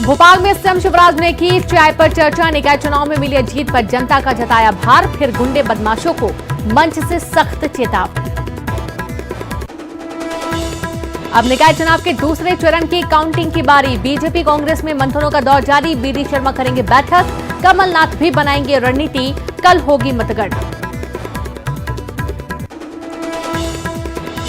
भोपाल में सीएम शिवराज ने की चाय पर चर्चा। निकाय चुनाव में मिली जीत पर जनता का जताया भार, फिर गुंडे बदमाशों को मंच से सख्त चेतावनी। अब निकाय चुनाव के दूसरे चरण की काउंटिंग की बारी। बीजेपी कांग्रेस में मंथनों का दौर जारी। बीडी शर्मा करेंगे बैठक, कमलनाथ भी बनाएंगे रणनीति, कल होगी मतगणना।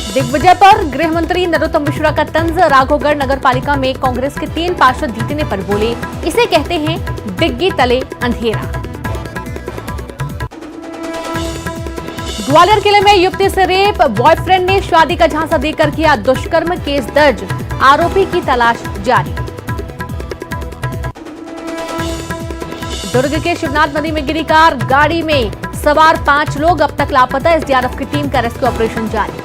दिग्विजय पर गृह मंत्री नरोत्तम मिश्रा का तंज। राघोगढ़ नगर पालिका में कांग्रेस के 3 पार्षद जीतने पर बोले, इसे कहते हैं डिग्गी तले अंधेरा। ग्वालियर किले में युवती से रेप, बॉयफ्रेंड ने शादी का झांसा देकर किया दुष्कर्म, केस दर्ज, आरोपी की तलाश जारी। दुर्ग के शिवनाथ नदी में गिरी कार, गाड़ी में सवार 5 लोग अब तक लापता। एसडीआरएफ की टीम का रेस्क्यू ऑपरेशन जारी।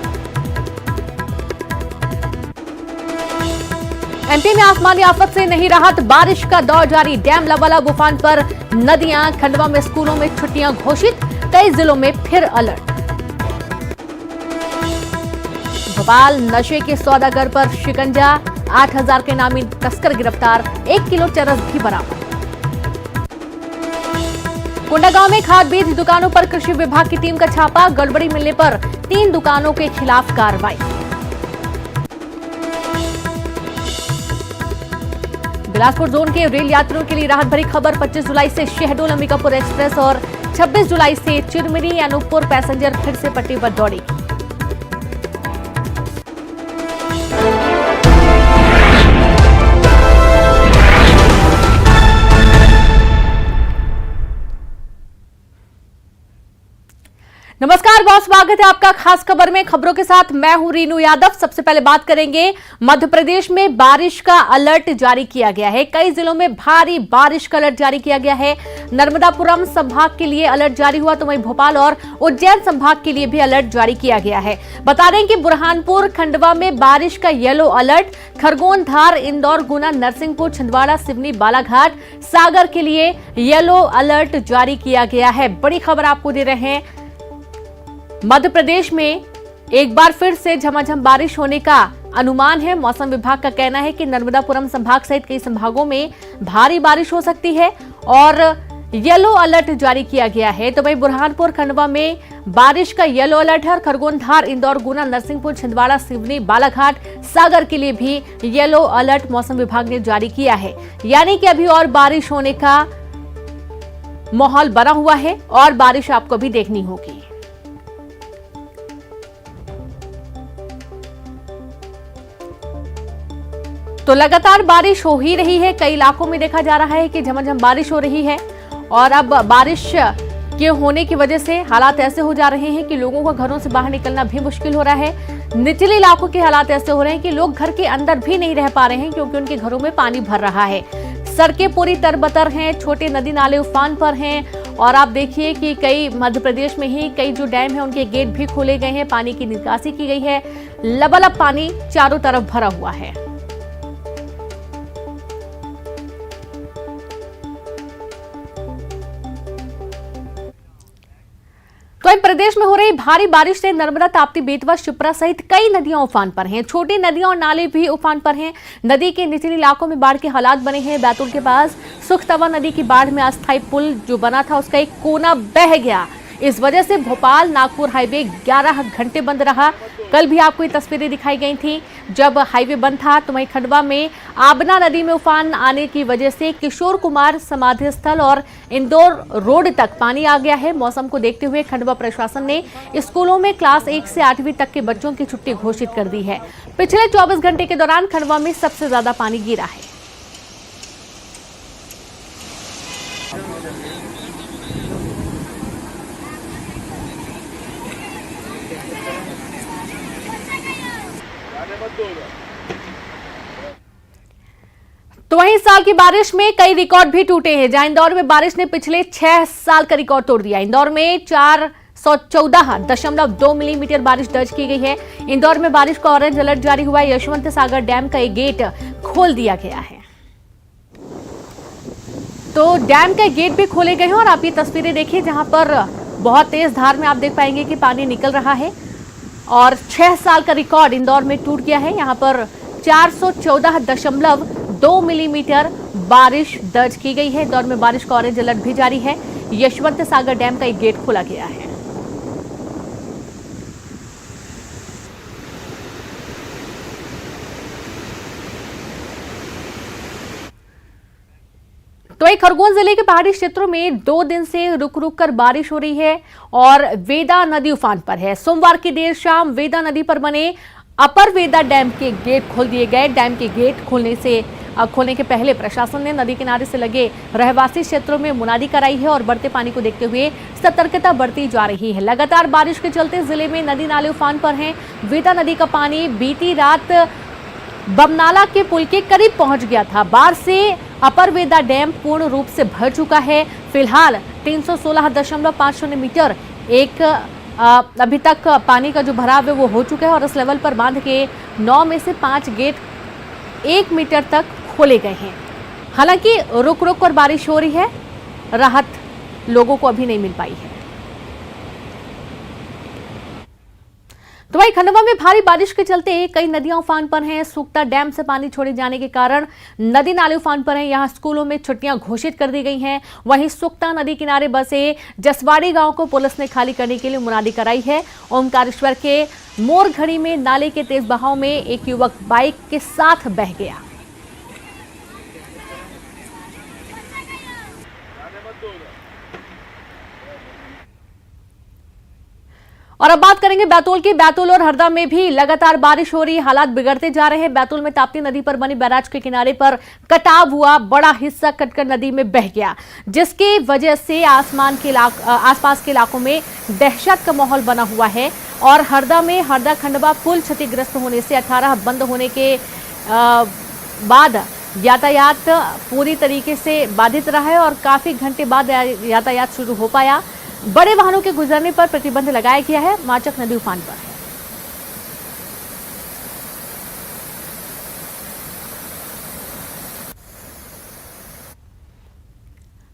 एमपी में आसमानी आफत से नहीं राहत, बारिश का दौर जारी। डैम लबालब उफान पर नदियां, खंडवा में स्कूलों में छुट्टियां घोषित, कई जिलों में फिर अलर्ट। भोपाल नशे के सौदागर पर शिकंजा, 8000 के नामी तस्कर गिरफ्तार, 1 किलो चरस भी बरामद। कोंडागांव में खाद बीज दुकानों पर कृषि विभाग की टीम का छापा, गड़बड़ी मिलने पर 3 दुकानों के खिलाफ कार्रवाई। बिलासपुर जोन के रेल यात्रियों के लिए राहत भरी खबर। 25 जुलाई से शहडोल अंबिकापुर एक्सप्रेस और 26 जुलाई से चिरमिरी अनूपपुर पैसेंजर फिर से पट्टी पर दौड़ेगी। नमस्कार, बहुत स्वागत है आपका खास खबर में। खबरों के साथ मैं हूं रीनू यादव। सबसे पहले बात करेंगे, मध्य प्रदेश में बारिश का अलर्ट जारी किया गया है। कई जिलों में भारी बारिश का अलर्ट जारी किया गया है। नर्मदापुरम संभाग के लिए अलर्ट जारी हुआ, तो वहीं भोपाल और उज्जैन संभाग के लिए भी अलर्ट जारी किया गया है। बता दें कि बुरहानपुर, खंडवा में बारिश का येलो अलर्ट, खरगोन, धार, इंदौर, गुना, नरसिंहपुर, छिंदवाड़ा, सिवनी, बालाघाट, सागर के लिए येलो अलर्ट जारी किया गया है। बड़ी खबर आपको दे रहे हैं, मध्य प्रदेश में एक बार फिर से झमाझम बारिश होने का अनुमान है। मौसम विभाग का कहना है कि नर्मदापुरम संभाग सहित कई संभागों में भारी बारिश हो सकती है और येलो अलर्ट जारी किया गया है। तो वहीं बुरहानपुर, खंडवा में बारिश का येलो अलर्ट है और खरगोन, धार, इंदौर, गुना, नरसिंहपुर, छिंदवाड़ा, सिवनी, बालाघाट, सागर के लिए भी येलो अलर्ट मौसम विभाग ने जारी किया है। यानी कि अभी और बारिश होने का माहौल बना हुआ है और बारिश आपको भी देखनी होगी। तो लगातार बारिश हो ही रही है। कई इलाकों में देखा जा रहा है कि झमाझम बारिश हो रही है और अब बारिश के होने की वजह से हालात ऐसे हो जा रहे हैं कि लोगों को घरों से बाहर निकलना भी मुश्किल हो रहा है। निचले इलाकों के हालात ऐसे हो रहे हैं कि लोग घर के अंदर भी नहीं रह पा रहे हैं क्योंकि उनके घरों में पानी भर रहा है। सड़कें पूरी तरबतर हैं, छोटे नदी नाले उफान पर हैं और आप देखिए कि कई मध्य प्रदेश में ही कई जो डैम है उनके गेट भी खोले गए हैं, पानी की निकासी की गई है। लबालब पानी चारों तरफ भरा हुआ है। तो प्रदेश में हो रही भारी बारिश से नर्मदा, ताप्ती, बेतवा, शिप्रा सहित कई नदियां उफान पर हैं। छोटी नदियां और नाले भी उफान पर हैं। नदी के निचले इलाकों में बाढ़ के हालात बने हैं। बैतूल के पास सुखतवा नदी की बाढ़ में अस्थायी पुल जो बना था उसका एक कोना बह गया। इस वजह से भोपाल नागपुर हाईवे 11 घंटे बंद रहा। कल भी आपको ये तस्वीरें दिखाई गई थी जब हाईवे बंद था। तो वहीं खंडवा में आबना नदी में उफान आने की वजह से किशोर कुमार समाधि स्थल और इंदौर रोड तक पानी आ गया है। मौसम को देखते हुए खंडवा प्रशासन ने स्कूलों में क्लास 1 से 8वीं तक के बच्चों की छुट्टी घोषित कर दी है। पिछले 24 घंटे के दौरान खंडवा में सबसे ज्यादा पानी गिरा है। तो वहीं इस साल की बारिश में कई रिकॉर्ड भी टूटे हैं। जहां इंदौर में बारिश ने पिछले 6 साल का रिकॉर्ड तोड़ दिया। इंदौर में 414.2 मिलीमीटर बारिश दर्ज की गई है। इंदौर में बारिश का ऑरेंज अलर्ट जारी हुआ है। यशवंत सागर डैम का एक गेट खोल दिया गया है। तो डैम के गेट भी खोले गए हैं और आप ये तस्वीरें देखिए जहां पर बहुत तेज धार में आप देख पाएंगे कि पानी निकल रहा है और 6 साल का रिकॉर्ड इंदौर में टूट गया है। यहां पर 414.2 2 मिलीमीटर बारिश दर्ज की गई है। इंदौर में बारिश का ऑरेंज अलर्ट भी जारी है। यशवंत सागर डैम का एक गेट खोला गया है। तो वहीं खरगोन जिले के पहाड़ी क्षेत्रों में 2 दिन से रुक रुक कर बारिश हो रही है और वेदा नदी उफान पर है। सोमवार की देर शाम वेदा नदी पर बने अपर वेदा डैम के गेट खोल दिए गए। डैम के गेट खोलने के पहले प्रशासन ने नदी किनारे से लगे रहवासी क्षेत्रों में मुनादी कराई है और बढ़ते पानी को देखते हुए सतर्कता बरती जा रही है। लगातार बारिश के चलते जिले में नदी नाले उफान पर हैं। वेदा नदी का पानी बीती रात बमनाला के पुल के करीब पहुंच गया था। बाढ़ से अपर वेदा डैम पूर्ण रूप से भर चुका है। फिलहाल 316.50 मीटर अभी तक पानी का जो भराव है वो हो चुका है और इस लेवल पर बांध के 9 में से 5 गेट 1 मीटर तक खोले गए हैं। हालांकि रुक रुक कर बारिश हो रही है, राहत लोगों को अभी नहीं मिल पाई है। तो वहीं खंडवा में भारी बारिश के चलते कई नदियां उफान पर हैं। सुक्ता डैम से पानी छोड़े जाने के कारण नदी नाले उफान पर हैं। यहां स्कूलों में छुट्टियां घोषित कर दी गई हैं। वहीं सुक्ता नदी किनारे बसे जसवाड़ी गांव को पुलिस ने खाली करने के लिए मुनादी कराई है। ओमकारेश्वर के मोरघड़ी में नाले के तेज बहाव में एक युवक बाइक के साथ बह गया। और अब बात करेंगे बैतूल की। बैतूल और हरदा में भी लगातार बारिश हो रही है, हालात बिगड़ते जा रहे हैं। बैतूल में ताप्ती नदी पर बनी बैराज के किनारे पर कटाव हुआ, बड़ा हिस्सा कटकर नदी में बह गया, जिसकी वजह से आसपास के इलाकों में दहशत का माहौल बना हुआ है। और हरदा में हरदा खंडवा पुल क्षतिग्रस्त होने से 18 बंद होने के बाद यातायात पूरी तरीके से बाधित रहा है और काफी घंटे बाद यातायात शुरू हो पाया। बड़े वाहनों के गुजरने पर प्रतिबंध लगाया गया है। माचक नदी उफान पर है।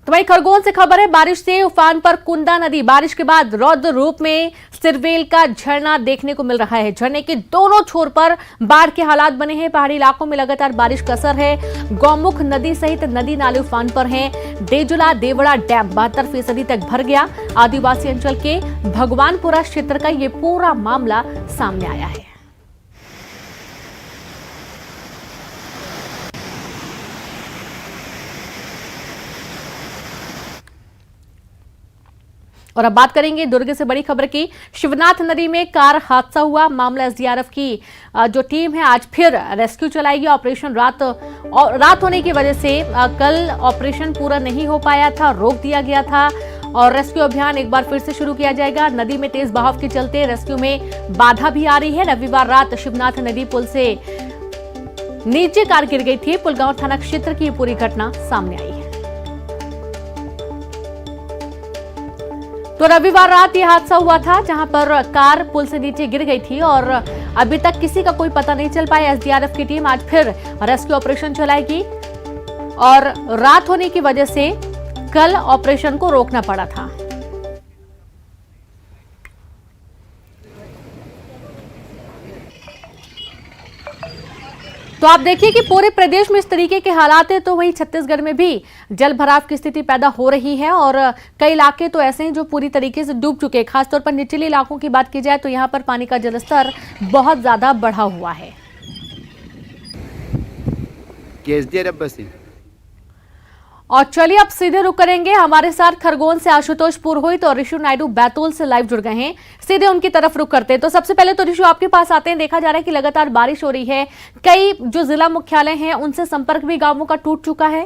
तो वहीं खरगोन से खबर है, बारिश से उफान पर कुंदा नदी। बारिश के बाद रौद्र रूप में सिरवेल का झरना देखने को मिल रहा है। झरने के दोनों छोर पर बाढ़ के हालात बने हैं। पहाड़ी इलाकों में लगातार बारिश का असर है। गौमुख नदी सहित नदी नाले उफान पर हैं। देजुला देवड़ा डैम 72% तक भर गया। आदिवासी अंचल के भगवानपुरा क्षेत्र का ये पूरा मामला सामने आया है। और अब बात करेंगे दुर्ग से बड़ी खबर की। शिवनाथ नदी में कार हादसा हुआ। मामला एसडीआरएफ की जो टीम है आज फिर रेस्क्यू चलाएगी। ऑपरेशन रात होने की वजह से कल ऑपरेशन पूरा नहीं हो पाया था, रोक दिया गया था और रेस्क्यू अभियान एक बार फिर से शुरू किया जाएगा। नदी में तेज बहाव के चलते रेस्क्यू में बाधा भी आ रही है। रविवार रात शिवनाथ नदी पुल से नीचे कार गिर गई थी। पुलगांव थाना क्षेत्र की पूरी घटना सामने आई है। तो रविवार रात यह हादसा हुआ था जहां पर कार पुल से नीचे गिर गई थी और अभी तक किसी का कोई पता नहीं चल पाया। एसडीआरएफ की टीम आज फिर रेस्क्यू ऑपरेशन चलाएगी और रात होने की वजह से कल ऑपरेशन को रोकना पड़ा था। तो आप देखिए कि पूरे प्रदेश में इस तरीके के हालात है, तो वहीं छत्तीसगढ़ में भी जल भराव की स्थिति पैदा हो रही है और कई इलाके तो ऐसे हैं जो पूरी तरीके से डूब चुके हैं। खासतौर पर निचले इलाकों की बात की जाए तो यहां पर पानी का जलस्तर बहुत ज्यादा बढ़ा हुआ है। और चलिए अब सीधे रुक करेंगे। हमारे साथ खरगोन से आशुतोष पुरोहित और ऋषु नायडू बैतूल से लाइव जुड़ गए हैं। सीधे उनकी तरफ रुक करते हैं। तो सबसे पहले तो ऋषु आपके पास आते हैं। देखा जा रहा है कि लगातार बारिश हो रही है, कई जो जिला मुख्यालय हैं उनसे संपर्क भी गांवों का टूट चुका है।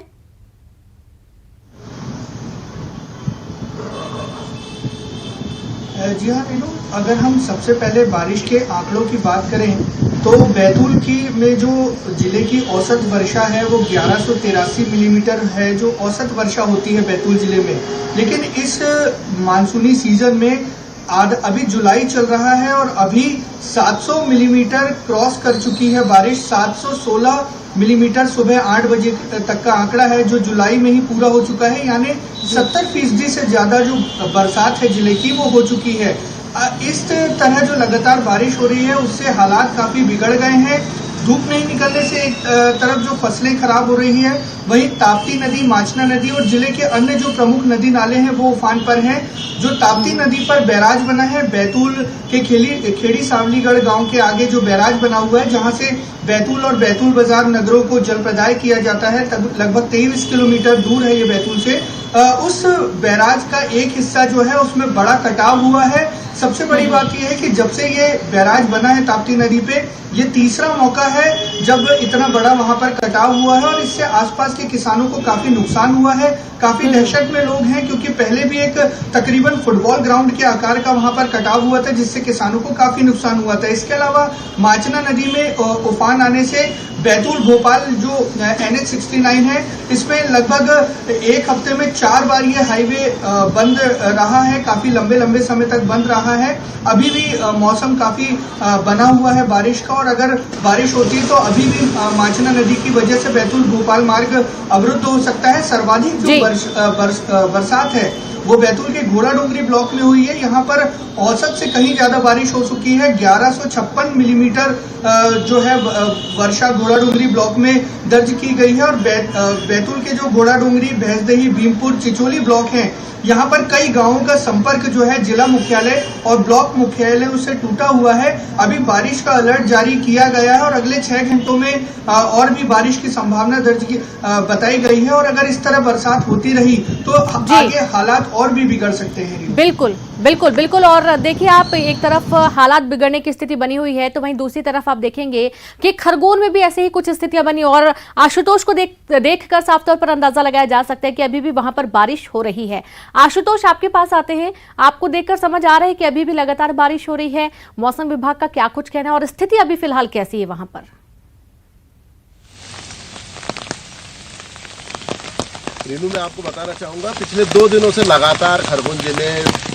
जी हाँ नीलू, अगर हम सबसे पहले बारिश के आंकड़ों की बात करें तो बैतूल में जो जिले की औसत वर्षा है वो 1183 मिलीमीटर है, जो औसत वर्षा होती है बैतूल जिले में। लेकिन इस मानसूनी सीजन में अभी जुलाई चल रहा है और अभी 700 मिलीमीटर क्रॉस कर चुकी है बारिश। 716 मिलीमीटर सुबह 8 बजे तक का आंकड़ा है जो जुलाई में ही पूरा हो चुका है, यानी 70% से ज्यादा जो बरसात है जिले की वो हो चुकी है। इस तरह जो लगातार बारिश हो रही है उससे हालात काफी बिगड़ गए हैं। धूप नहीं निकलने से एक तरफ जो फसलें खराब हो रही है, वहीं ताप्ती नदी, माचना नदी और जिले के अन्य जो प्रमुख नदी नाले हैं वो उफान पर हैं। जो ताप्ती नदी पर बैराज बना है, बैतूल के खेड़ी सावलीगढ़ गांव के आगे जो बैराज बना हुआ है, जहां से बैतूल और बैतूल बाजार नगरों को जल प्रदाय किया जाता है, लगभग 23 किलोमीटर दूर है ये बैतूल से। उस बैराज का एक हिस्सा जो है उसमें बड़ा कटाव हुआ है। सबसे बड़ी बात यह है कि जब से ये बैराज बना है ताप्ती नदी पे, ये तीसरा मौका है जब इतना बड़ा वहां पर कटाव हुआ है और इससे आसपास के किसानों को काफी नुकसान हुआ है। काफी दहशत में लोग हैं, क्योंकि पहले भी एक तकरीबन फुटबॉल ग्राउंड के आकार का वहां पर कटाव हुआ था, जिससे किसानों को काफी नुकसान हुआ था। इसके अलावा माचना नदी में उफान आने से बैतूल भोपाल जो NH69 है, इसमें लगभग एक हफ्ते में 4 बार ये हाईवे बंद रहा है, काफी लंबे समय तक बंद रहा है। अभी भी मौसम काफी बना हुआ है बारिश का, और अगर बारिश होती है तो अभी भी माचना नदी की वजह से बैतूल भोपाल मार्ग अवरुद्ध हो सकता है। सर्वाधिक जो बरसात है वो बैतूल के घोड़ा डोंगरी ब्लॉक में हुई है। यहाँ पर औसत से कहीं ज्यादा बारिश हो चुकी है। 1156 मिलीमीटर जो है वर्षा घोड़ा डोंगरी ब्लॉक में दर्ज की गई है। और बैतूल के जो घोड़ा डोंगरी, भैंसदेही, भीमपुर, चिचोली ब्लॉक हैं, यहाँ पर कई गांवों का संपर्क जो है जिला मुख्यालय और ब्लॉक मुख्यालय उससे टूटा हुआ है। अभी बारिश का अलर्ट जारी किया गया है और अगले 6 घंटों में और भी बारिश की संभावना बताई गई है। और अगर इस तरह बरसात होती रही तो आगे हालात और भी बिगड़ सकते हैं। बिल्कुल बिल्कुल बिल्कुल। और देखिए, आप एक तरफ हालात बिगड़ने की स्थिति बनी हुई है, तो वहीं दूसरी तरफ आप देखेंगे कि खरगोन में भी ऐसे ही कुछ स्थितियां बनी, और आशुतोष को देखकर साफ तौर पर अंदाजा लगाया जा सकता है कि अभी भी वहां पर बारिश हो रही है। आशुतोष, आपके पास आते हैं, आपको देखकर समझ आ रहा है कि अभी भी लगातार बारिश हो रही है। मौसम विभाग का क्या कुछ कहना है और स्थिति अभी फिलहाल कैसी है वहां पर? रेनू, मैं आपको बताना चाहूँगा, पिछले 2 दिनों से लगातार खरगोन जिले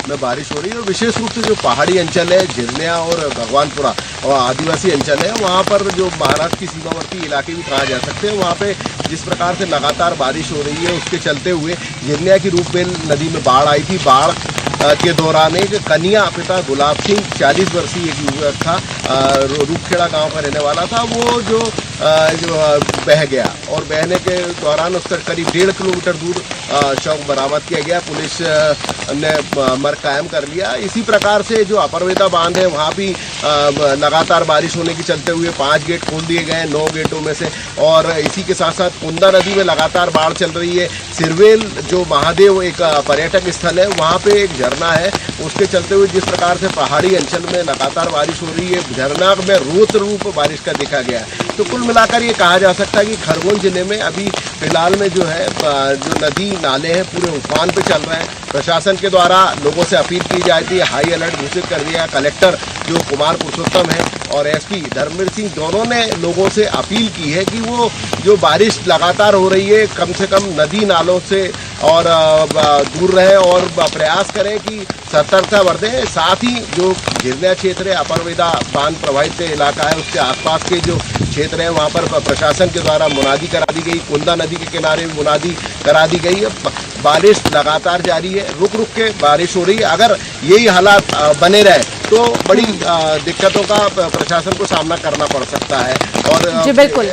में बारिश हो रही है, और विशेष रूप से जो पहाड़ी अंचल है, झिरनिया और भगवानपुरा और आदिवासी अंचल है, वहाँ पर जो महाराष्ट्र की सीमावर्ती इलाके भी कहा जा सकते हैं, वहाँ पे जिस प्रकार से लगातार बारिश हो रही है, उसके चलते हुए झिरनिया की रूपबेल नदी में बाढ़ आई थी। बाढ़ के दौरान एक कन्या पिता गुलाब सिंह 40 वर्षीय एक युवक था, रूपखेड़ा गांव का रहने वाला था, वो जो बह गया, और बहने के दौरान उसका करीब 1.5 किलोमीटर दूर शव बरामद किया गया। पुलिस ने मर्ग कायम कर लिया। इसी प्रकार से जो अपरवेदा बांध है, वहाँ भी लगातार बारिश होने के चलते हुए 5 गेट खोल दिए गए 9 गेटों में से। और इसी के साथ साथ कुंदा नदी में लगातार बाढ़ चल रही है। सिरवेल जो महादेव एक पर्यटक स्थल है, वहाँ पे एक झरना है, उसके चलते हुए जिस प्रकार से पहाड़ी अंचल में लगातार बारिश हो रही है, झरना में रोत रूप बारिश का देखा गया है। तो कुल मिलाकर ये कहा जा सकता है कि खरगोन जिले में अभी फिलहाल में जो है जो नदी नाले हैं पूरे उफान पे चल रहे हैं। प्रशासन के द्वारा लोगों से अपील की जाती है, हाई अलर्ट घोषित कर दिया। कलेक्टर जो कुमार पुरुषोत्तम है और SP धर्मवीर सिंह दोनों ने लोगों से अपील की है कि वो जो बारिश लगातार हो रही है, कम से कम नदी नालों से और दूर रहे और प्रयास करें कि सतर्कता बरतें। साथ ही जो झिरनिया क्षेत्र है, अपरवेदा बांध प्रभावित इलाका है, उसके आसपास के जो क्षेत्र है, वहाँ पर प्रशासन के द्वारा मुनादी करा दी गई। कुंदा नदी के किनारे मुनादी करा दी गई है। बारिश लगातार जारी है, रुक रुक के बारिश हो रही है। अगर यही हालात बने रहे तो बड़ी दिक्कतों का प्रशासन को सामना करना पड़ सकता है, और जी बिल्कुल,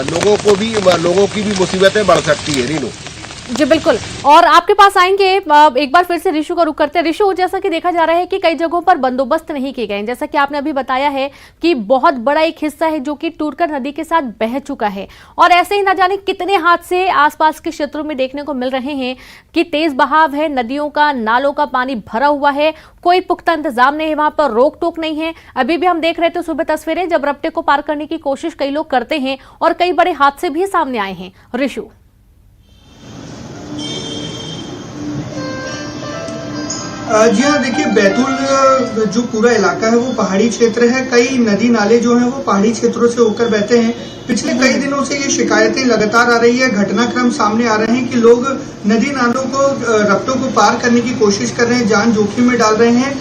लोगों की भी मुसीबतें बढ़ सकती है। रीनू जी बिल्कुल। और आपके पास आएंगे, एक बार फिर से ऋषु का रुख करते हैं। ऋषु, जैसा कि देखा जा रहा है कि कई जगहों पर बंदोबस्त नहीं किए गए, जैसा कि आपने अभी बताया है कि बहुत बड़ा एक हिस्सा है जो कि टूटकर नदी के साथ बह चुका है, और ऐसे ही ना जाने कितने हादसे आसपास के क्षेत्रों में देखने को मिल रहे हैं कि तेज बहाव है, नदियों का, नालों का पानी भरा हुआ है, कोई पुख्ता इंतजाम नहीं है, वहां पर रोक टोक नहीं है। अभी भी हम देख रहे थे सुबह तस्वीरें, जब रपटे को पार करने की कोशिश कई लोग करते हैं और कई बड़े हादसे भी सामने आए हैं। ऋषु, जी हाँ, देखिए, बैतूल जो पूरा इलाका है वो पहाड़ी क्षेत्र है। कई नदी नाले जो हैं वो पहाड़ी क्षेत्रों से होकर बहते हैं। पिछले कई दिनों से ये शिकायतें लगातार आ रही है, घटनाक्रम सामने आ रहे हैं कि लोग नदी नालों को, रपटों को पार करने की कोशिश कर रहे हैं, जान जोखिम में डाल रहे हैं।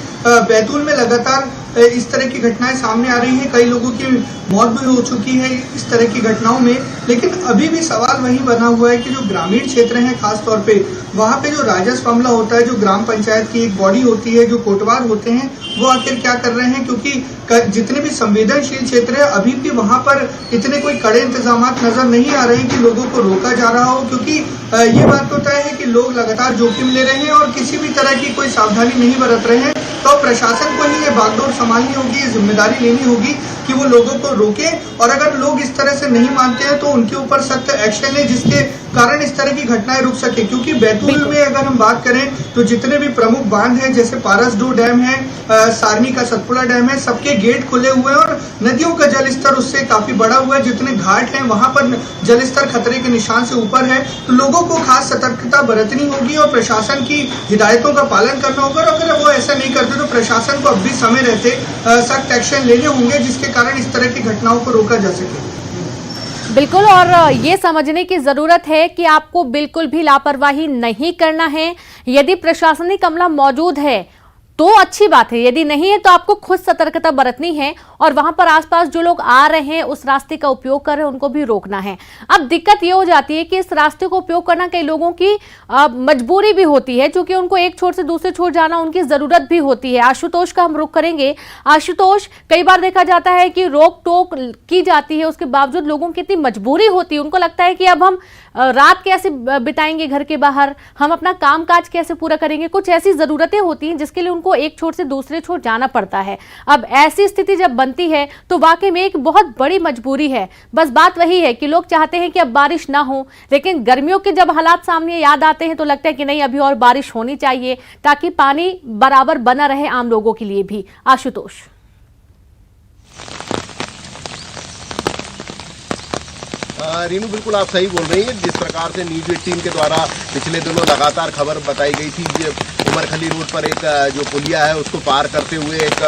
बैतूल में लगातार इस तरह की घटनाएं सामने आ रही हैं। कई लोगों की मौत भी हो चुकी है इस तरह की घटनाओं में। लेकिन अभी भी सवाल वही बना हुआ है कि जो ग्रामीण क्षेत्र हैं, खास तौर पे वहां पे जो राजस्व अमला होता है, जो ग्राम पंचायत की एक बॉडी होती है, जो कोटवार होते हैं, वो आखिर क्या कर रहे हैं? क्योंकि जितने भी संवेदनशील क्षेत्र है अभी भी वहां पर इतने कोई कड़े इंतजाम नजर नहीं आ रहे हैं कि लोगों को रोका जा रहा हो। क्योंकि ये बात तो तय है कि लोग लगातार जोखिम ले रहे हैं और किसी भी तरह की कोई सावधानी नहीं बरत रहे हैं। तो प्रशासन को ही ये बागडोर संभालनी होगी, ये जिम्मेदारी लेनी होगी कि वो लोगों को रोके, और अगर लोग इस तरह से नहीं मानते हैं तो उनके ऊपर सख्त एक्शन ले जिसके कारण इस तरह की घटनाएं रुक सके। क्योंकि बैतूल में अगर हम बात करें तो जितने भी प्रमुख बांध हैं, जैसे पारसडू डैम है, सारनी का सतपुड़ा डैम है, सबके गेट खुले हुए हैं और नदियों का जलस्तर उससे काफी बढ़ा हुआ है। जितने घाट हैं वहां पर जलस्तर खतरे के निशान से ऊपर है। तो लोगों को खास सतर्कता बरतनी होगी और प्रशासन की हिदायतों का पालन करना होगा। और अगर वो ऐसा नहीं करते तो प्रशासन को अब भी समय रहते सख्त एक्शन लेने होंगे जिसके कारण इस तरह की घटनाओं को रोका जा सके। बिल्कुल, और ये समझने की जरूरत है कि आपको बिल्कुल भी लापरवाही नहीं करना है। यदि प्रशासनिक अमला मौजूद है तो अच्छी बात है, यदि नहीं है तो आपको खुद सतर्कता बरतनी है और वहां पर आसपास जो लोग आ रहे हैं, उस रास्ते का उपयोग कर रहे हैं, उनको भी रोकना है। अब दिक्कत ये हो जाती है कि इस रास्ते को उपयोग करना कई लोगों की मजबूरी भी होती है, क्योंकि उनको एक छोर से दूसरे छोर जाना उनकी जरूरत भी होती है। आशुतोष का हम रुख करेंगे। आशुतोष, कई बार देखा जाता है कि रोक टोक की जाती है, उसके बावजूद लोगों की इतनी मजबूरी होती है, उनको लगता है कि अब हम रात कैसे बिताएंगे घर के बाहर, हम अपना काम काज कैसे पूरा करेंगे। कुछ ऐसी जरूरतें होती हैं जिसके लिए उनको एक छोर से दूसरे छोर जाना पड़ता है। अब ऐसी स्थिति जब बनती है तो वाकई में एक बहुत बड़ी मजबूरी है। बस बात वही है कि लोग चाहते हैं कि अब बारिश ना हो, लेकिन गर्मियों के जब हालात सामने याद आते हैं तो लगता है कि नहीं, अभी और बारिश होनी चाहिए ताकि पानी बराबर बना रहे आम लोगों के लिए भी। आशुतोष। रीनू, बिल्कुल आप सही बोल रही हैं। जिस प्रकार से न्यूज 18 के द्वारा पिछले दिनों लगातार खबर बताई गई थी कि उमरखली रोड पर एक जो पुलिया है उसको पार करते हुए एक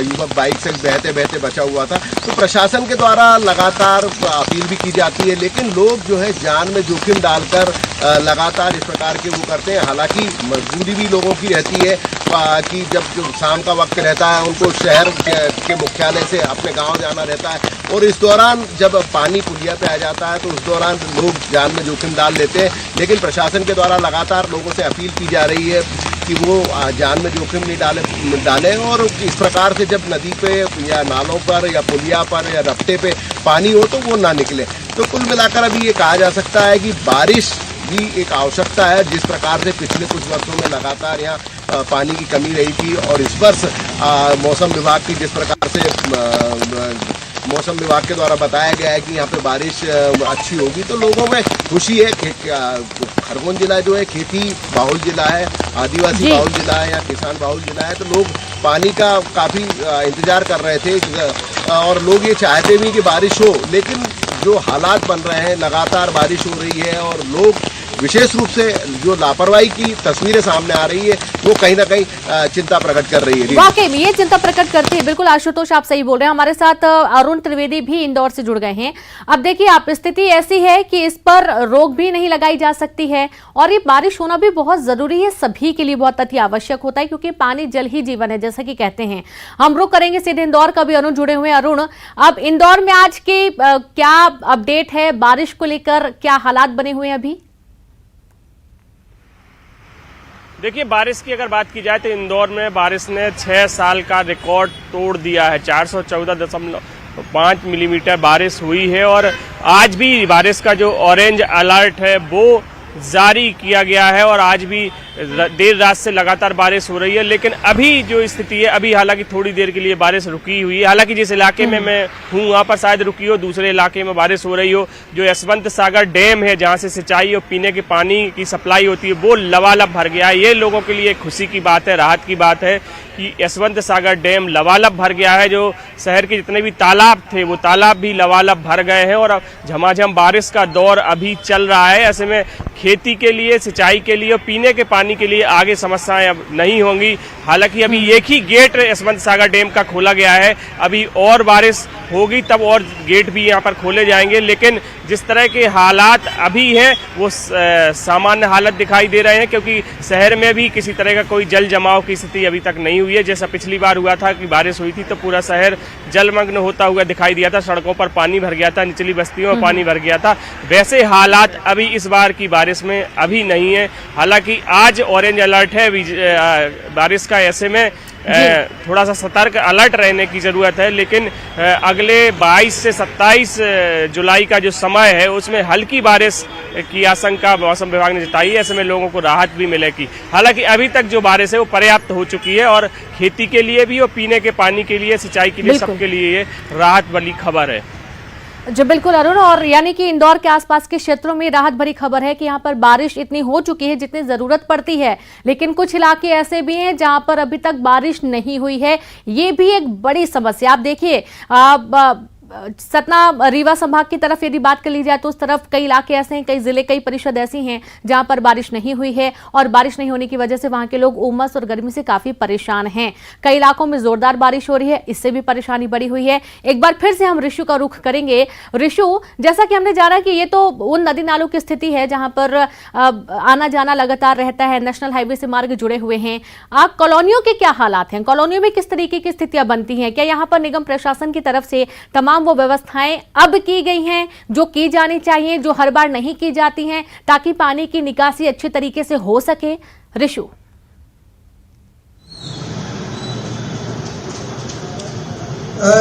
युवक बाइक से बहते बहते बचा हुआ था, तो प्रशासन के द्वारा लगातार अपील भी की जाती है, लेकिन लोग जो है जान में जोखिम डालकर लगातार इस प्रकार के वो करते हैं। हालांकि मजबूरी भी लोगों की रहती है कि जब जो शाम का वक्त रहता है उनको शहर के मुख्यालय से अपने गांव जाना रहता है, और इस दौरान जब पानी पुलिया पे आ जाता है तो उस दौरान लोग जान में जोखिम डाल लेते हैं। लेकिन प्रशासन के द्वारा लगातार लोगों से अपील की जा रही है कि वो जान में जोखिम नहीं डालें, और इस प्रकार से जब नदी पे या नालों पर या पुलिया पर या रफ्ते पे पानी हो तो वो ना निकले। तो कुल मिलाकर अभी ये कहा जा सकता है कि बारिश भी एक आवश्यकता है। जिस प्रकार से पिछले कुछ वर्षों में लगातार यहाँ पानी की कमी रही थी, और इस वर्ष मौसम विभाग की जिस प्रकार से मौसम विभाग के द्वारा बताया गया है कि यहाँ पे बारिश अच्छी होगी, तो लोगों में खुशी है। खरगोन जिला जो है खेती बाहुल जिला है, आदिवासी बाहुल जिला है या किसान बाहुल जिला है, तो लोग पानी का काफ़ी इंतजार कर रहे थे और लोग ये चाहते भी कि बारिश हो। लेकिन जो हालात बन रहे हैं, लगातार बारिश हो रही है और लोग विशेष रूप से जो लापरवाही की तस्वीरें सामने आ रही है वो कहीं ना कहीं चिंता प्रकट कर रही है। वाकई में ये चिंता प्रकट करती है। बिल्कुल आशुतोष, आप सही बोल रहे हैं। हमारे साथ अरुण त्रिवेदी भी इंदौर से जुड़ गए हैं। अब देखिए, आप स्थिति ऐसी है कि इस पर रोक भी नहीं लगाई जा सकती है, और ये बारिश होना भी बहुत जरूरी है, सभी के लिए बहुत अति आवश्यक होता है, क्योंकि पानी जल ही जीवन है, जैसा कि कहते हैं। हम रुक करेंगे सीधे इंदौर का भी, अरुण जुड़े हुए हैं। अरुण, अब इंदौर में आज की क्या अपडेट है, बारिश को लेकर क्या हालात बने हुए हैं अभी? देखिए, बारिश की अगर बात की जाए तो इंदौर में बारिश ने 6 साल का रिकॉर्ड तोड़ दिया है। 414.5 मिलीमीटर बारिश हुई है, और आज भी बारिश का जो ऑरेंज अलर्ट है वो जारी किया गया है, और आज भी देर रात से लगातार बारिश हो रही है। लेकिन अभी जो स्थिति है, अभी हालांकि थोड़ी देर के लिए बारिश रुकी हुई है। हालांकि जिस इलाके में मैं हूँ वहाँ पर शायद रुकी हो, दूसरे इलाके में बारिश हो रही हो। जो यशवंत सागर डैम है, जहाँ से सिंचाई और पीने के पानी की सप्लाई होती है, वो लबालब भर गया है। ये लोगों के लिए खुशी की बात है, राहत की बात है कि यशवंत सागर डैम लबालब भर गया है। जो शहर के जितने भी तालाब थे वो तालाब भी लबालब भर गए हैं, और अब झमाझम बारिश का दौर अभी चल रहा है। ऐसे में खेती के लिए, सिंचाई के लिए और पीने के पानी के लिए आगे समस्याएं अब नहीं होंगी। हालांकि अभी एक ही गेट यशवंत सागर डैम का खोला गया है, अभी और बारिश होगी तब और गेट भी यहाँ पर खोले जाएंगे, लेकिन जिस तरह के हालात अभी हैं वो सामान्य हालत दिखाई दे रहे हैं, क्योंकि शहर में भी किसी तरह का कोई जल जमाव की स्थिति अभी तक नहीं हुई है। जैसा पिछली बार हुआ था कि बारिश हुई थी तो पूरा शहर जलमग्न होता हुआ दिखाई दिया था, सड़कों पर पानी भर गया था, निचली बस्तियों में पानी भर गया था। वैसे हालात अभी इस बार की बारिश में अभी नहीं है। हालांकि आज ऑरेंज अलर्ट है बारिश का, ऐसे में थोड़ा सा सतर्क अलर्ट रहने की ज़रूरत है, लेकिन अगले 22 से 27 जुलाई का जो समय है उसमें हल्की बारिश की आशंका मौसम विभाग ने जताई है। ऐसे में लोगों को राहत भी मिलेगी। हालांकि अभी तक जो बारिश है वो पर्याप्त हो चुकी है और खेती के लिए भी और पीने के पानी के लिए, सिंचाई के लिए, सबके लिए ये राहत वाली खबर है। जी बिल्कुल अरुण, और यानी कि इंदौर के आसपास के क्षेत्रों में राहत भरी खबर है कि यहाँ पर बारिश इतनी हो चुकी है जितनी जरूरत पड़ती है, लेकिन कुछ इलाके ऐसे भी हैं जहां पर अभी तक बारिश नहीं हुई है। ये भी एक बड़ी समस्या। आप देखिए सतना रीवा संभाग की तरफ यदि बात कर ली जाए तो उस तरफ कई इलाके ऐसे हैं, कई जिले, कई परिषद ऐसी हैं जहां पर बारिश नहीं हुई है और बारिश नहीं होने की वजह से वहां के लोग उमस और गर्मी से काफी परेशान हैं। कई इलाकों में जोरदार बारिश हो रही है, इससे भी परेशानी बढ़ी हुई है। एक बार फिर से हम ऋषु का रुख करेंगे। ऋषु, जैसा कि हमने जाना कि ये तो उन नदी नालों की स्थिति है जहां पर आना जाना लगातार रहता है, नेशनल हाईवे से मार्ग जुड़े हुए हैं। कॉलोनियों के क्या हालात हैं? कॉलोनियों में किस तरीके की स्थितियां बनती हैं? क्या यहाँ पर निगम प्रशासन की तरफ से तमाम वो व्यवस्थाएं अब की गई हैं जो की जानी चाहिए, जो हर बार नहीं की जाती हैं, ताकि पानी की निकासी अच्छे तरीके से हो सके? ऋषु,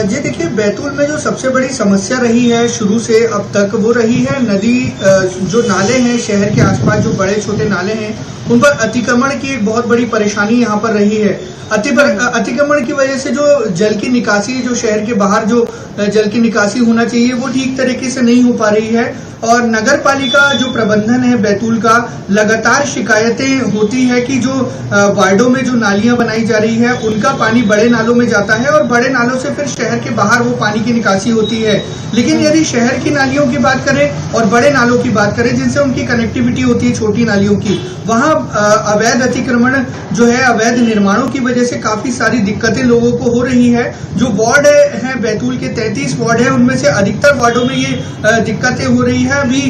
ये देखिए, बैतूल में जो सबसे बड़ी समस्या रही है शुरू से अब तक वो रही है नदी, जो नाले हैं शहर के आसपास, जो बड़े छोटे नाले हैं उन पर अतिक्रमण की एक बहुत बड़ी परेशानी यहाँ पर रही है। अतिक्रमण की वजह से जो जल की निकासी, जो शहर के बाहर जो जल की निकासी होना चाहिए वो ठीक तरीके से नहीं हो पा रही है। और नगर पालिका जो प्रबंधन है बैतूल का, लगातार शिकायतें होती है कि जो वार्डों में जो नालियां बनाई जा रही है उनका पानी बड़े नालों में जाता है और बड़े नालों से फिर शहर के बाहर वो पानी की निकासी होती है। लेकिन यदि शहर की नालियों की बात करें और बड़े नालों की बात करें जिनसे उनकी कनेक्टिविटी होती है छोटी नालियों की, वहां अवैध अतिक्रमण जो है, अवैध निर्माणों की वजह से काफी सारी दिक्कतें लोगों को हो रही है। जो वार्ड है बैतूल के 33 वार्ड है, उनमें से अधिकतर वार्डों में ये दिक्कतें हो रही है। अभी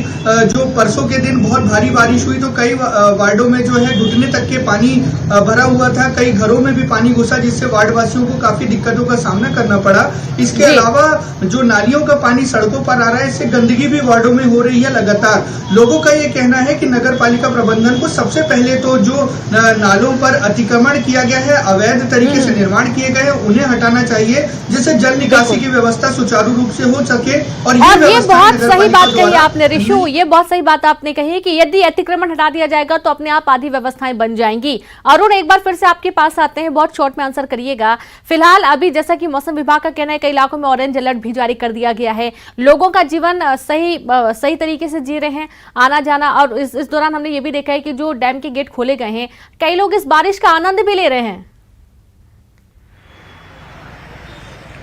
जो परसों के दिन बहुत भारी बारिश हुई तो कई वार्डों में जो है घुटने तक के पानी भरा हुआ था, कई घरों में भी पानी घुसा, जिससे वार्ड वासियों को काफी दिक्कतों का सामना करना पड़ा। इसके अलावा जो नालियों का पानी सड़कों पर आ रहा है, इससे गंदगी भी वार्डों में हो रही है लगातार। लोगों का ये कहना है कि नगर पालिका प्रबंधन को सबसे पहले तो जो नालों पर अतिक्रमण किया गया है, अवैध तरीके से निर्माण किए गए हैं, उन्हें हटाना चाहिए, जिससे जल निकासी की व्यवस्था सुचारू रूप से हो सके। और ये बहुत सही बात कही आपने ऋषु, ये बहुत सही बात आपने कही कि यदि अतिक्रमण हटा दिया जाएगा तो अपने आप आधी व्यवस्थाएं बन जाएंगी। अरुण, एक बार फिर से आपके पास आते हैं, बहुत शॉर्ट में आंसर करिएगा। फिलहाल अभी जैसा कि मौसम विभाग का कहना है कई इलाकों में ऑरेंज अलर्ट भी जारी कर दिया गया है, लोगों का जीवन सही तरीके से जी रहे हैं, आना जाना। और इस दौरान हमने ये भी देखा है कि जो डैम के गेट खोले गए हैं, कई लोग इस बारिश का आनंद भी ले रहे हैं।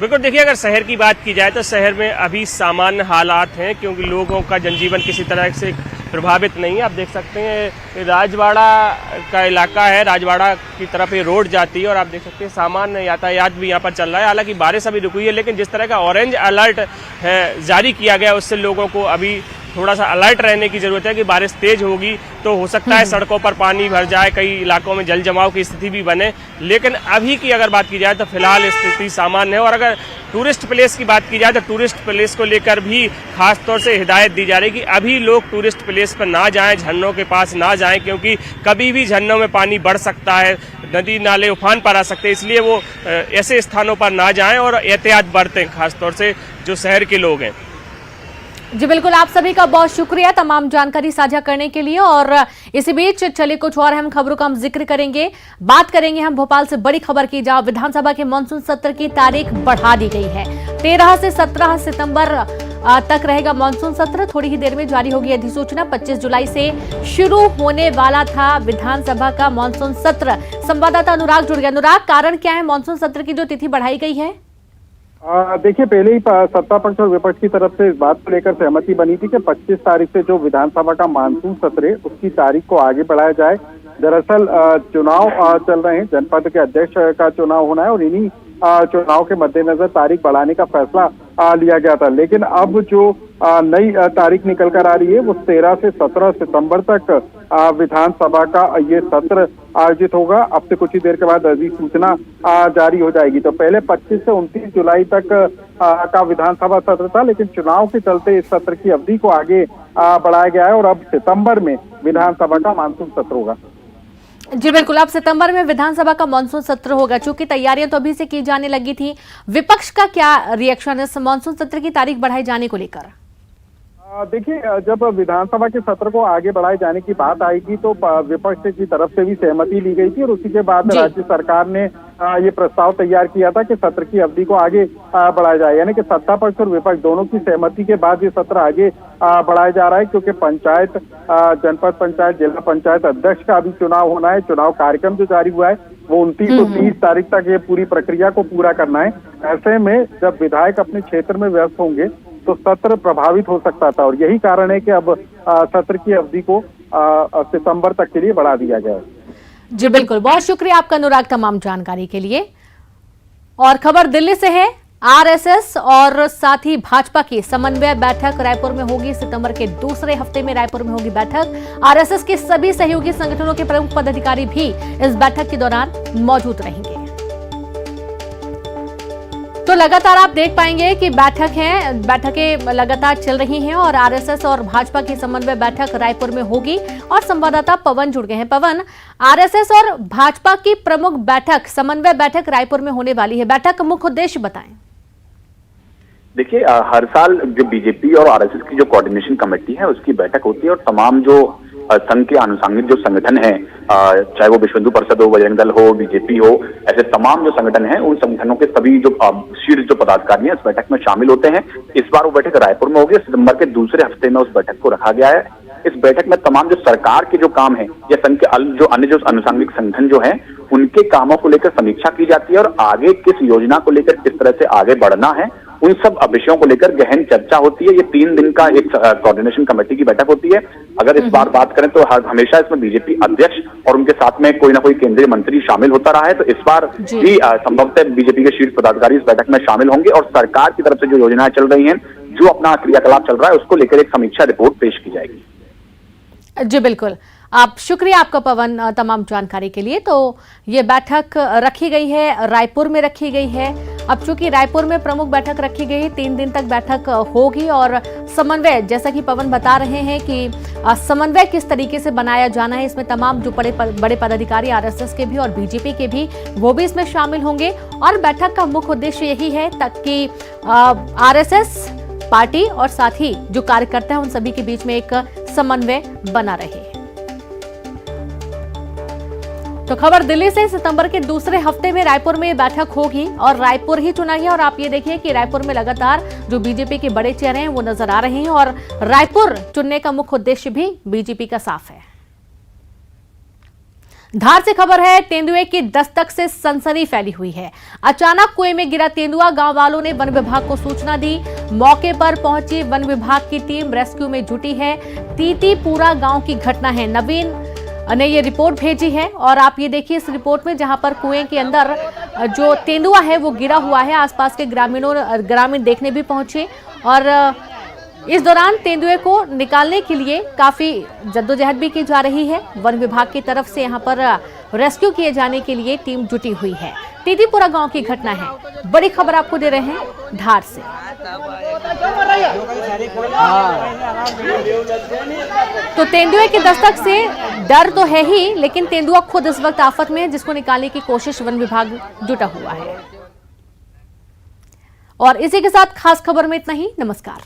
बिल्कुल, देखिए अगर शहर की बात की जाए तो शहर में अभी सामान्य हालात हैं, क्योंकि लोगों का जनजीवन किसी तरह से प्रभावित नहीं है। आप देख सकते हैं राजवाड़ा का इलाका है, राजवाड़ा की तरफ ये रोड जाती है और आप देख सकते हैं सामान्य यातायात भी यहाँ पर चल रहा है। हालांकि बारिश अभी रुकी है, लेकिन जिस तरह का ऑरेंज अलर्ट है जारी किया गया उससे लोगों को अभी थोड़ा सा अलर्ट रहने की जरूरत है कि बारिश तेज होगी तो हो सकता है सड़कों पर पानी भर जाए, कई इलाकों में जल जमाव की स्थिति भी बने। लेकिन अभी की अगर बात की जाए तो फिलहाल स्थिति सामान्य है। और अगर टूरिस्ट प्लेस की बात की जाए तो टूरिस्ट प्लेस को लेकर भी खास तौर से हिदायत दी जा रही है कि अभी लोग टूरिस्ट प्लेस पर ना जाएं, झरनों के पास ना जाएं, क्योंकि कभी भी झरनों में पानी बढ़ सकता है, नदी नाले उफान पर आ सकते हैं। इसलिए वो ऐसे स्थानों पर ना जाएं और एहतियात बरतें, खास तौर से जो शहर के लोग हैं। जी बिल्कुल, आप सभी का बहुत शुक्रिया तमाम जानकारी साझा करने के लिए। और इसी बीच चलिए कुछ और अहम खबरों का हम जिक्र करेंगे। बात करेंगे हम भोपाल से बड़ी खबर की, जहां विधानसभा के मानसून सत्र की तारीख बढ़ा दी गई है। 13 से 17 सितंबर तक रहेगा मानसून सत्र। थोड़ी ही देर में जारी होगी अधिसूचना। 25 जुलाई से शुरू होने वाला था विधानसभा का मानसून सत्र। संवाददाता अनुराग जुड़ गया। अनुराग, कारण क्या है मानसून सत्र की जो तिथि बढ़ाई गई है? देखिए, पहले ही सत्ता पक्ष और विपक्ष की तरफ से इस बात को लेकर सहमति बनी थी कि 25 तारीख से जो विधानसभा का मानसून सत्र है उसकी तारीख को आगे बढ़ाया जाए। दरअसल चुनाव चल रहे हैं, जनपद के अध्यक्ष का चुनाव होना है और इन्हीं चुनाव के मद्देनजर तारीख बढ़ाने का फैसला लिया गया था। लेकिन अब जो नई तारीख निकल कर आ रही है वो 13 से 17 सितंबर तक विधानसभा का ये सत्र आयोजित होगा। अब से कुछ ही देर के बाद अधिसूचना जारी हो जाएगी। तो पहले 25 से 29 जुलाई तक का विधानसभा सत्र था, लेकिन चुनाव के चलते इस सत्र की अवधि को आगे बढ़ाया गया है और अब सितंबर में विधानसभा का मानसून सत्र होगा। जी बिल्कुल, अब सितंबर में विधानसभा का मानसून सत्र होगा। चूंकि तैयारियां तो अभी से की जाने लगी थी, विपक्ष का क्या रिएक्शन है इस मानसून सत्र की तारीख बढ़ाए जाने को लेकर? देखिए, जब विधानसभा के सत्र को आगे बढ़ाए जाने की बात आएगी तो विपक्ष की तरफ से भी सहमति ली गई थी और उसी के बाद राज्य सरकार ने ये प्रस्ताव तैयार किया था कि सत्र की अवधि को आगे बढ़ाया जाए। यानी कि सत्ता पक्ष और विपक्ष दोनों की सहमति के बाद ये सत्र आगे बढ़ाया जा रहा है, क्योंकि पंचायत, जनपद पंचायत, जिला पंचायत अध्यक्ष का अभी चुनाव होना है। चुनाव कार्यक्रम जो जारी हुआ है वो 29 और 30 तारीख तक ये पूरी प्रक्रिया को पूरा करना है। ऐसे में जब विधायक अपने क्षेत्र में व्यस्त होंगे तो सत्र प्रभावित हो सकता था और यही कारण है कि अब सत्र की अवधि को सितंबर तक के लिए बढ़ा दिया गया है। जी बिल्कुल, बहुत शुक्रिया आपका अनुराग तमाम जानकारी के लिए। और खबर दिल्ली से है, आरएसएस और साथ ही भाजपा की समन्वय बैठक रायपुर में होगी। सितंबर के दूसरे हफ्ते में रायपुर में होगी बैठक। आरएसएस के सभी सहयोगी संगठनों के प्रमुख पदाधिकारी भी इस बैठक के दौरान मौजूद रहेंगे। तो लगातार आप देख पाएंगे कि बैठकें लगातार चल रही हैं और आरएसएस और भाजपा की समन्वय बैठक रायपुर में होगी। और संवाददाता पवन जुड़ गए हैं। पवन, आरएसएस और भाजपा की प्रमुख बैठक, समन्वय बैठक रायपुर में होने वाली है, बैठक का मुख्य उद्देश्य बताएं। देखिए, हर साल जो बीजेपी और आरएसएस की जो कोऑर्डिनेशन कमेटी है उसकी बैठक होती है और तमाम जो संघ के आनुषंगिक जो संगठन हैं, चाहे वो विश्व हिंदू परिषद हो, बजरंग दल हो, बीजेपी हो, ऐसे तमाम जो संगठन हैं उन संगठनों के सभी जो शीर्ष जो पदाधिकारी हैं इस बैठक में शामिल होते हैं। इस बार वो बैठक रायपुर में होगी। सितंबर के दूसरे हफ्ते में उस बैठक को रखा गया है। इस बैठक में तमाम जो सरकार के जो काम है या संघ के जो अन्य जो आनुषंगिक संगठन जो हैं उनके कामों को लेकर समीक्षा की जाती है और आगे किस योजना को लेकर किस तरह से आगे बढ़ना है उन सब विषयों को लेकर गहन चर्चा होती है। ये 3 दिन का एक कोऑर्डिनेशन कमेटी की बैठक होती है। अगर इस बार बात करें तो हमेशा इसमें बीजेपी अध्यक्ष और उनके साथ में कोई ना कोई केंद्रीय मंत्री शामिल होता रहा है। तो इस बार भी संभवतः बीजेपी के शीर्ष पदाधिकारी इस बैठक में शामिल होंगे और सरकार की तरफ से जो योजनाएं चल रही हैं, जो अपना क्रियाकलाप चल रहा है, उसको लेकर एक समीक्षा रिपोर्ट पेश की जाएगी। जी बिल्कुल, आप शुक्रिया आपका पवन तमाम जानकारी के लिए। तो ये बैठक रखी गई है, रायपुर में रखी गई है। अब चूंकि रायपुर में प्रमुख बैठक रखी गई है, 3 दिन तक बैठक होगी और समन्वय, जैसा कि पवन बता रहे हैं कि समन्वय किस तरीके से बनाया जाना है, इसमें तमाम जो बड़े पदाधिकारी आरएसएस के भी और बीजेपी के भी वो भी इसमें शामिल होंगे। और बैठक का मुख्य उद्देश्य यही है ताकि आरएसएस पार्टी और साथ ही जो कार्यकर्ता है उन सभी के बीच में एक समन्वय बना रहे। तो खबर दिल्ली से, सितंबर के दूसरे हफ्ते में रायपुर में ये बैठक होगी और रायपुर ही चुना गया। और आप ये देखिए कि रायपुर में लगातार जो बीजेपी के बड़े चेहरे हैं वो नजर आ रहे हैं और रायपुर चुनने का मुख्य उद्देश्य भी बीजेपी का साफ है। धार से खबर है, तेंदुए की दस्तक से सनसनी फैली हुई है। अचानक कुएं में गिरा तेंदुआ, गांव वालों ने वन विभाग को सूचना दी। मौके पर पहुंची वन विभाग की टीम रेस्क्यू में जुटी है। तीतीपुरा गांव की घटना है। नवीन ने ये रिपोर्ट भेजी है और आप ये देखिए इस रिपोर्ट में, जहां पर कुएं के अंदर जो तेंदुआ है वो गिरा हुआ है। आसपास के ग्रामीण देखने भी पहुंचे और इस दौरान तेंदुए को निकालने के लिए काफी जद्दोजहद भी की जा रही है। वन विभाग की तरफ से यहाँ पर रेस्क्यू किए जाने के लिए टीम जुटी हुई है। तीतीपुरा गांव की घटना है। बड़ी खबर आपको दे रहे हैं धार से। तो तेंदुए की दस्तक से डर तो है ही, लेकिन तेंदुआ खुद इस वक्त आफत में है, जिसको निकालने की कोशिश वन विभाग जुटा हुआ है। और इसी के साथ खास खबर में इतना ही। नमस्कार।